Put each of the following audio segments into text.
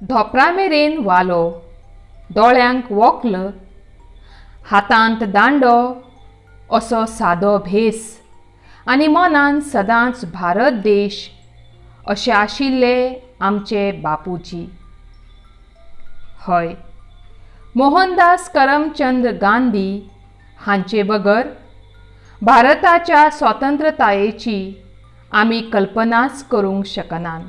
धोपरा मेरेन वालो, दोळ्यांक वोकल, हातांत दांडो असो सादो भेस आनी मनान सदांच भारत देश अशें आशिल्ले आमचे बापूजी. हय, मोहनदास करमचंद गांधी हांचे बगर भारताच्या स्वतंत्रतायेची आमी कल्पनाच करूंक शकनात.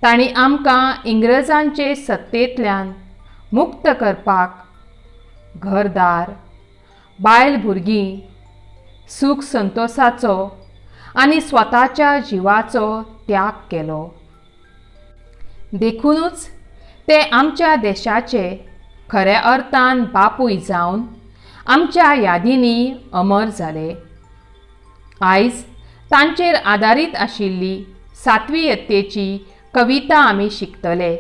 तांणी आमकां इंग्रजांचे सत्तेंतल्यान मुक्त करपाक घरदार, बायल भुरगीं, सूख संतोषाचो आनी स्वताच्या जिवाचो त्याग केलो. देखूनच ते आमच्या देशाचे खऱ्या अर्थान बापूय जावन आमच्या यादींनी अमर जाले. आयज तांचेर आदारीत आशिल्ली 7वी यत्तेची कविता आमी शिकतले.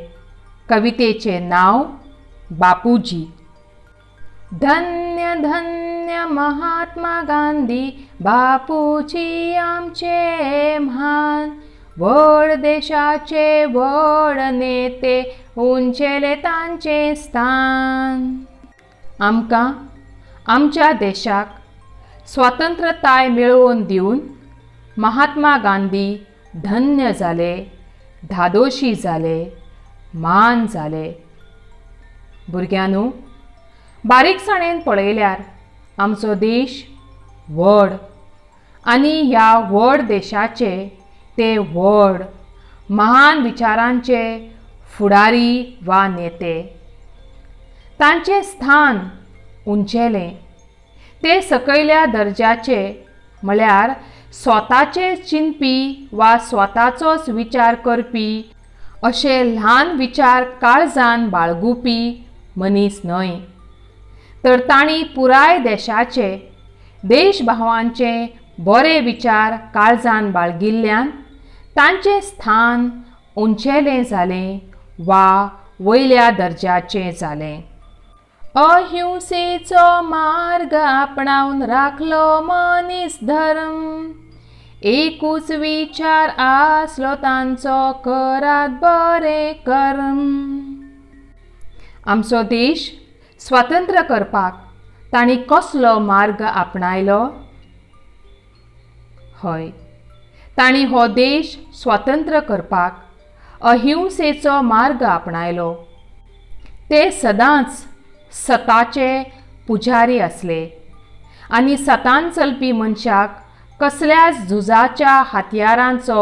कवितेचें नांव बापूजी. धन्य धन्य महात्मा गांधी, बापूजी आमचे म्हान, व्हड देशाचे व्हड नेते, उंचेले तांचे स्थान. आमकां आमच्या देशाक स्वतंत्रताय मेळोवन दिवन महात्मा गांधी धन्य जाले, धादोशी जाले, मान जाले. भुरग्यांनो, बारीकसाणेन पळयल्यार आमचो देश व्हड आनी ह्या व्हड देशाचे ते व्हड महान विचारांचे फुडारी वा नेते. तांचें स्थान उंचेलें, ते सकयल्या दर्ज्याचे म्हळ्यार स्वताचे चिंतपी वा स्वताचोच विचार करपी अशे ल्हान विचार काळजान बाळगुपी मनीस न्हय, तर तांणी पुराय देशाचे, देशभावांचे बरे विचार काळजान बाळगिल्ल्यान तांचें स्थान उंचेलें जालें वा वयल्या दर्ज्याचें जालें. अहिंसेचो मार्ग आपणावन राखलो मनीस धर्म, एकूच विचार आसलो तांचो, करात बरे कर्म. आमचो देश स्वतंत्र करपाक तांणी कसलो मार्ग आपणायलो? हय, तांणी हो देश स्वतंत्र करपाक अहिंसेचो मार्ग आपणायलो. ते सदांच सताचे पुजारी आसले आनी सतान चलपी मनशाक कसल्याच झुजाच्या हातयारांचो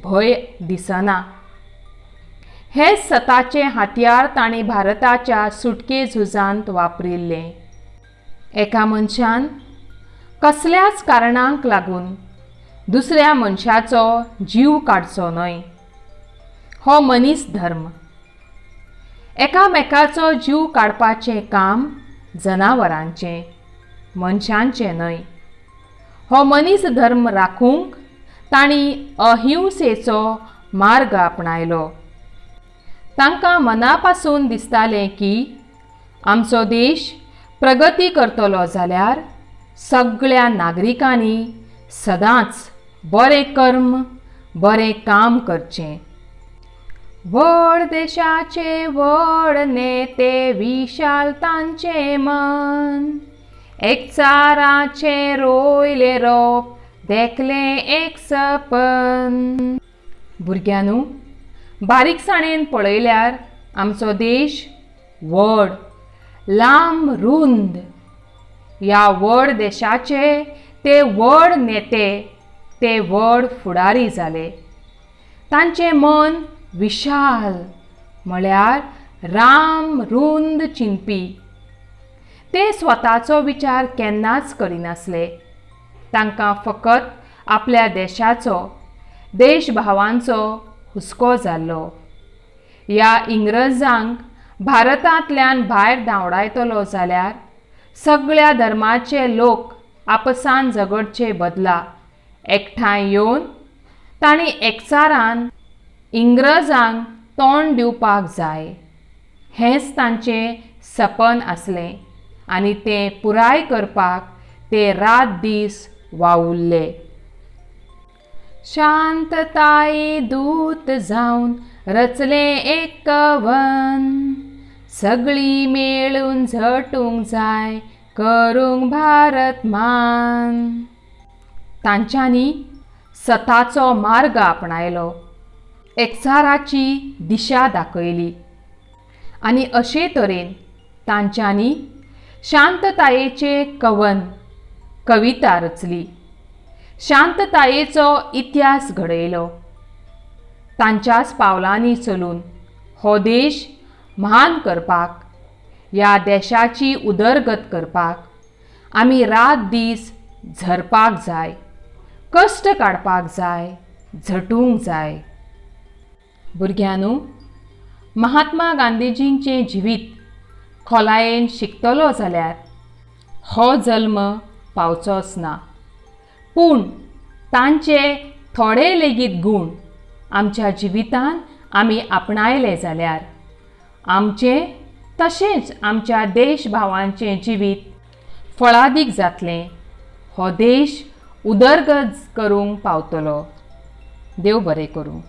भंय दिसना. हे सताचे हातयार तांणी भारताच्या सुटके झुजांत वापरिल्ले. एका मनशान कसल्याच कारणांक लागून दुसऱ्या मनशाचो जीव काडचो न्हय, हो मनीस धर्म. एकामेकाचो जीव काडपाचें काम जनावरांचें, मनशांचें न्हय. हो मनीस धर्म राखूंक तांणी अहिंसेचो मार्ग आपणायलो. तांकां मना पासून दिसतालें की आमचो देश प्रगती करतलो जाल्यार सगळ्या नागरिकांनी सदांच बरें कर्म, बरें काम करचें. व्हड देशाचे व्हड नेते, विशाल तांचे मन, एकचाराचे रोयले रोप, देखले एक सपन. भुरग्यांनो, बारीकसाणेन पळयल्यार आमचो देश व्हड, लांब, रुंद. ह्या व्हड देशाचे ते व्हड नेते, ते व्हड फुडारी जाले. तांचें मन विशाल म्हळ्यार राम रुंद चिंतपी. ते स्वताचो विचार केन्नाच करिनासले. तांकां फकत आपल्या देशाचो, देशभावांचो हुस्को जाल्लो. ह्या इंग्रजांक भारतांतल्यान भायर धांवडायतलो जाल्यार सगळ्या धर्माचे लोक आपसांत झगडचे बदला एकठांय येवन तांणी एकचारान इंग्रजांक तोंड दिवपाक जाय. हेंच तांचें सपन आसलें आनी तें पुराय करपाक ते रात दीस वावुरले. शांतताये दूत जावन रचले एक कवन, सगळी मेळून झटूंक जाय, करूंक भारत मान. तांच्यांनी सताचो मार्ग आपणायलो, एकचाराची दिशा दाखयली आनी अशे तरेन तांच्यांनी शांततायेचे कवन कविता रचली, शांततायेचो इतिहास घडयलो. तांच्याच पावलांनी चलून हो देश म्हान करपाक, ह्या देशाची उदरगत करपाक आमी रात दीस झरपाक जाय, कश्ट काडपाक जाय, झटूंक जाय. भुरग्यांनो, महात्मा गांधीजींचें जिवीत खोलायेन शिकतलो जाल्यार हो जल्म पावचोच ना, पूण तांचे थोडे लेगीत गूण आमच्या जिवितान आमी आपणायले जाल्यार आमचें तशेंच आमच्या देश भावांचें जिवीत फळादीक जातलें, हो देश उदरगत करूंक पावतलो. देव बरें करूं.